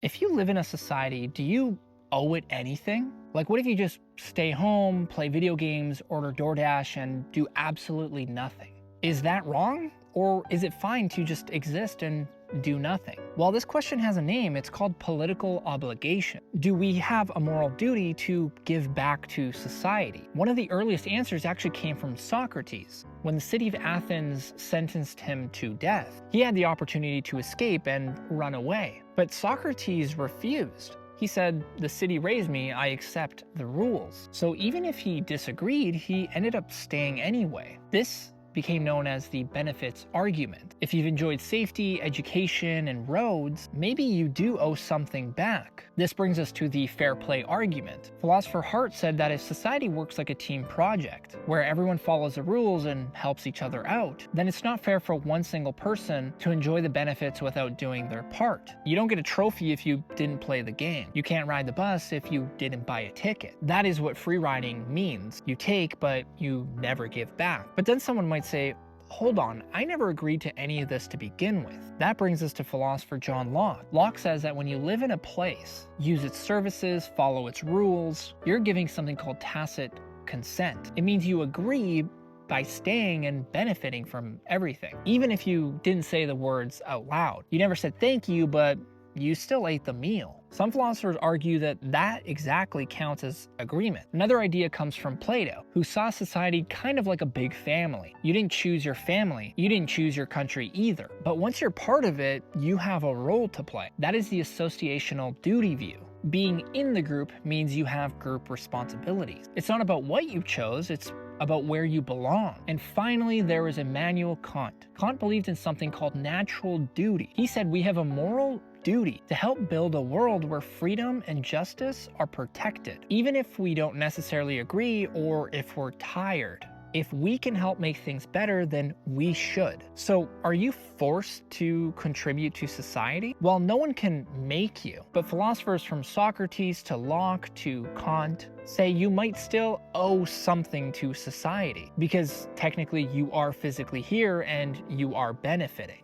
If you live in a society, do you owe it anything? Like, what if you just stay home, play video games, order DoorDash, and do absolutely nothing? Is that wrong? Or is it fine to just exist and do nothing? Well, this question has a name. It's called political obligation. Do we have a moral duty to give back to society? One of the earliest answers actually came from Socrates. When the city of Athens sentenced him to death, he had the opportunity to escape and run away. But Socrates refused. He said, "The city raised me, I accept the rules." So even if he disagreed, he ended up staying anyway. This became known as the benefits argument. If you've enjoyed safety, education, and roads, maybe you do owe something back. This brings us to the fair play argument. Philosopher Hart said that if society works like a team project, where everyone follows the rules and helps each other out, then it's not fair for one single person to enjoy the benefits without doing their part. You don't get a trophy if you didn't play the game. You can't ride the bus if you didn't buy a ticket. That is what free riding means. You take, but you never give back. But then someone might say, hold on, I never agreed to any of this to begin with. That brings us to philosopher John Locke. Locke says that when you live in a place, use its services, follow its rules, you're giving something called tacit consent. It means you agree by staying and benefiting from everything. Even if you didn't say the words out loud. You never said thank you, but you still ate the meal. Some philosophers argue that that exactly counts as agreement. Another idea comes from Plato, who saw society kind of like a big family. You didn't choose your family, you didn't choose your country either. But once you're part of it, you have a role to play. That is the associational duty view. Being in the group means you have group responsibilities. It's not about what you chose, it's about where you belong. And finally, there was Immanuel Kant. Kant believed in something called natural duty. He said we have a moral duty to help build a world where freedom and justice are protected, even if we don't necessarily agree or if we're tired. If we can help make things better, then we should. So are you forced to contribute to society? Well, no one can make you, but philosophers from Socrates to Locke to Kant say you might still owe something to society because technically you are physically here and you are benefiting.